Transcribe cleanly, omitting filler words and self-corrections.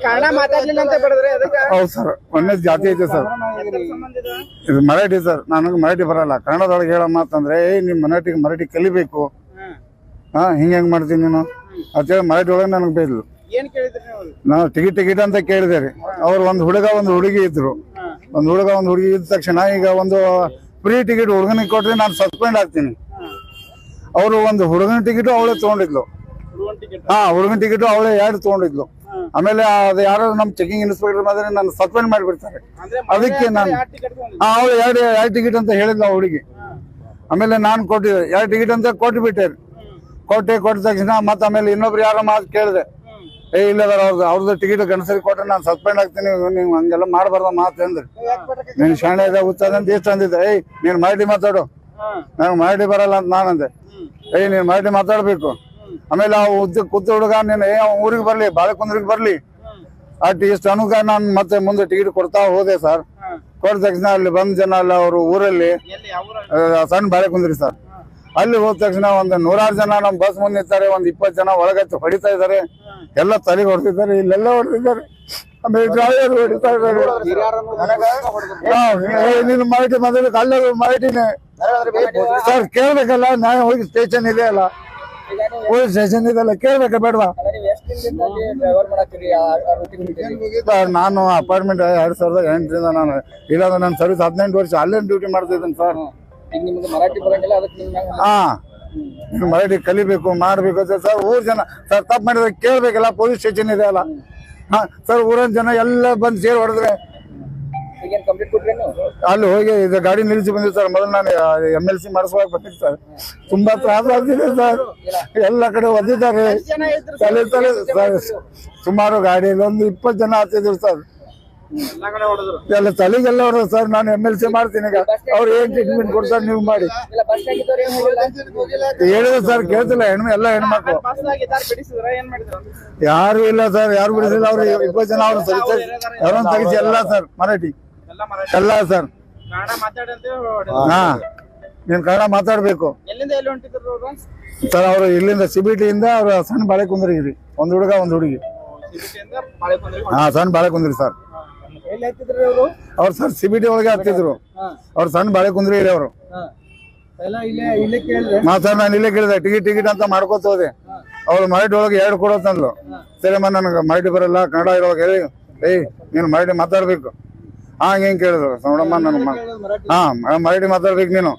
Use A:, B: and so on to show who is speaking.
A: ಕನ್ನಡ ಮಾತಾಡ್ಲಿಲ್ಲ ಅಂತ ಬಿಡಿದ್ರೆ
B: ಹೌದು ಸರ್, ಒಂದೇ ಜಾತಿ ಐತೆ ಸರ್. ಇದು ಮರಾಠಿ ಸರ್, ನನಗೆ ಮರಾಠಿ ಬರಲ್ಲ. ಕನ್ನಡದೊಳಗೆ ಹೇಳೋ ಮಾತಂದ್ರೆ ನಿಮ್ ಮರಾಠಿ ಕಲಿಬೇಕು, ಹಿಂಗ ಮಾಡ್ತೀನಿ ನೀನು ಅಂತೇಳಿ ಮರಾಠಿ ಒಳಗೆ ನನಗೆ ಬೈದ್ರು. ನಾವು ಟಿಕೆಟ್ ಅಂತ ಕೇಳಿದೆ ರೀ. ಅವ್ರು ಒಂದು ಹುಡುಗ ಒಂದು ಹುಡುಗಿ ಇದ್ರು. ಒಂದು ಹುಡುಗ ಒಂದು ಹುಡುಗಿ ಇದ್ದ ತಕ್ಷಣ ಈಗ ಒಂದು ಫ್ರೀ ಟಿಕೆಟ್ ಹುಡುಗನಿಗೆ ಕೊಟ್ರೆ ನಾನು ಸಸ್ಪೆಂಡ್ ಆಗ್ತೀನಿ. ಅವರು ಒಂದು ಹುಡುಗನ ಟಿಕೆಟ್ ಅವಳೇ ತಗೊಂಡಿದ್ಲು. ಹುಡುಗನ ಟಿಕೆಟ್ ಅವಳೇ 2 ತಗೊಂಡಿದ್ಲು. ಆಮೇಲೆ ಅದು ಯಾರು ನಮ್ ಚೆಕಿಂಗ್ ಇನ್ಸ್ಪೆಕ್ಟರ್ ಮಾತ್ರ ನಾನು ಸಸ್ಪೆಂಡ್ ಮಾಡಿಬಿಡ್ತಾರೆ. ಅದಕ್ಕೆ ನಾನು ಅವಳು 2 ಟಿಕೆಟ್ ಅಂತ ಹೇಳಿದ್ಲು ಆ ಹುಡುಗಿ. ಆಮೇಲೆ ನಾನು ಕೊಟ್ಟಿದ್ದೆ 2 ಟಿಕೆಟ್ ಅಂತ ಕೊಟ್ಟ ತಕ್ಷಣ ಮತ್ತೆ ಆಮೇಲೆ ಇನ್ನೊಬ್ರು ಯಾರೋ ಮಾತು ಕೇಳಿದೆ, ಇಲ್ಲ ಅವ್ರದ್ದು ಟಿಕೆಟ್ ಗಂಡಸರಿಗೆ ಕೊಟ್ರೆ ನಾನು ಸಸ್ಪೆಂಡ್ ಆಗ್ತೀನಿ, ನೀವು ಹಂಗೆಲ್ಲ ಮಾಡಬಾರ್ದ ಮಾತು ಅಂದ್ರೆ. ನೀನ್ ಶಾಣೆ ಉತ್ತದಂತ ಎಷ್ಟು ಅಂದಿದ್ದೆ, ನೀನ್ ಮರಾಠಿ ಮಾತಾಡು, ನಂಗೆ ಮರಾಠಿ ಬರಲ್ಲ ಅಂತ ನಾನಂದೆ. ನೀನ್ ಮರಾಠಿ ಮಾತಾಡ್ಬೇಕು. ಆಮೇಲೆ ಆ ಕೂತ ಹುಡುಗ ನೀನು ಊರಿಗೆ ಬರ್ಲಿ, ಬಾಳೆಕುಂದ್ರಿಗೆ ಬರ್ಲಿ ಅಟ್ ಇಷ್ಟು ಅನುಗ ನಾನು ಮತ್ತೆ ಮುಂದೆ ಟಿಕೆಟ್ ಕೊಡ್ತಾ ಹೋದೆ ಸರ್. ಕೊಟ್ಟ ತಕ್ಷಣ ಅಲ್ಲಿ ಬಂದ ಜನ ಅಲ್ಲ ಅವರು ಊರಲ್ಲಿ ಸಣ್ಣ ಬಾಳೆಕುಂದ್ರಿ ಸರ್. ಅಲ್ಲಿ ಹೋದ ತಕ್ಷಣ ಒಂದು 100 ಜನ ನಮ್ ಬಸ್ ಮುಂದೆ ನಿಂತಾರೆ, ಒಂದು 20 ಜನ ಒಳಗೆ ಹೊಡಿತಾ ಇದಾರೆ, ಎಲ್ಲ ತಲೆಗೆ ಹೊಡೆದಿದ್ದಾರೆ, ಇಲ್ಲೆಲ್ಲ ಹೊಡೆದಿದ್ದಾರೆ. ಆಮೇಲೆ ಡ್ರೈವರ್ ಹೊಡಿತಾ ಇದ್ದಾರೆ. ನೀನು ಮರಾಠಿ ಮಾತಾಡಕ್ಕೆ ಅಲ್ಲ ಮರಾಠಿನೇ ಸರ್, ಕೇಳ್ಬೇಕಲ್ಲ. ನಾನು ಹೋಗಿ ಸ್ಟೇಷನ್ ಇದೆ ಅಲ್ಲ, ಪೊಲೀಸ್ ಸ್ಟೇಷನ್ ಇದೆಲ್ಲ ಕೇಳ್ಬೇಕ ಬೇಡವಾ? ನಾನು ಅಪಾರ್ಟ್ಮೆಂಟ್ 2008 ನಾನು ಇಲ್ಲಾಂದ್ರೆ ನನ್ನ ಸರ್ವಿಸ್ 18 ವರ್ಷ ಅಲ್ಲೇ ಡ್ಯೂಟಿ ಮಾಡ್ತಿದ್ದೇನೆ ಸರ್. ನೀನು ಮರಾಠಿ ಕಲಿಬೇಕು ಮಾಡ್ಬೇಕು ಸರ್. ಊರ್ ಜನ ಸರ್ ತಪ್ಪು ಮಾಡಿದ್ರೆ ಕೇಳ್ಬೇಕಲ್ಲ, ಪೊಲೀಸ್ ಸ್ಟೇಷನ್ ಇದೆ ಅಲ್ಲ. ಸರ್ ಊರಿನ ಜನ ಎಲ್ಲ ಬಂದು ಸೇರಿ ಹೊಡೆದ್ರೆ ಅಲ್ಲಿ ಹೋಗಿ ಇದು ಗಾಡಿ ನಿಲ್ಲಿಸಿ ಬಂದಿದ್ದು ಸರ್. ಮೊದಲು ನಾನು MLC ಮಾಡಿಸುವಾಗ ಬಂದಿದ್ದು ಸರ್. ತುಂಬಾ ತ್ರಾಸ ಆಗ್ತಿದೆ ಸರ್, ಎಲ್ಲ ಕಡೆ ಒದ್ದಿದ್ದಾರೆ. ಸುಮಾರು ಗಾಡಿಯಲ್ಲಿ ಒಂದು 20 ಜನ ಆಗ್ತಿದ್ರು ಸರ್. ಎಲ್ಲ ತಲೆಗೆಲ್ಲ ಹೊಡೆದ್ರು ಸರ್. ನಾನು MLC ಮಾಡ್ತೀನಿ, ಈಗ ಅವ್ರು ಏನ್ ಟ್ರೀಟ್ಮೆಂಟ್ ಕೊಡ್ತಾರೆ ನೀವು ಮಾಡಿ ಹೇಳಿದ್ರು ಸರ್. ಕೇಳ್ತಿಲ್ಲ, ಎಲ್ಲ ಹೆಣ್ಮಕ್ಳು ಯಾರು ಇಲ್ಲ ಸರ್, ಯಾರು ಬಿಡಿಸಿಲ್ಲ. ಅವ್ರು 20 ಜನ ಅವ್ರು ಯಾರನ್ನ ತೆಗಿಸಿ ಎಲ್ಲ ಸರ್ ಮರಾಠಿ ಎಲ್ಲ ಸರ್. ನೀನ್ ಕನ್ನಡ ಮಾತಾಡ್ಬೇಕು ಸರ್. ಅವ್ರು ಇಲ್ಲಿಂದ CBT ಇಂದ ಅವ್ರು ಸಣ್ಣ ಬಾಳೆಕುಂದ್ರಿ, ಒಂದು ಹುಡುಗ ಒಂದು ಹುಡುಗಿ. ಸಣ್ಣ ಬಾಳೆಕುಂದ್ರಿ ಸರ್. ಅವ್ರು ಸರ್ CBT ಒಳಗೆ ಹತ್ತಿದ್ರು. ಅವ್ರು ಸಣ್ಣ ಬಾಳೆಕುಂದ್ರಿ ಇರಿ ಅವರು. ಸರ್ ನಾನು ಇಲ್ಲೇ ಕೇಳಿದೆ, ಟಿಕೆಟ್ ಅಂತ ಮಾಡ್ಕೋತ ಹೋದೆ. ಅವ್ರು ಮರಾಠಿ ಒಳಗೆ 2 ಕೊಡೋತಂದ್ಲು. ಸರಿಮ್ಮ ನನಗೆ ಮರಾಠಿ ಬರಲ್ಲ, ಕನ್ನಡ ಇರೋವಾಗ ಹೇಳಿ ನೀನು ಮರಾಠಿ ಮಾತಾಡ್ಬೇಕು. ಹೆಂಗ್ ಕೇಳಿದ್ರು ನೋಡಮ್ಮ, ನನ್ನ ಮರಾಠಿ ಮಾತಾಡ್ಬೇಕು ನೀನು.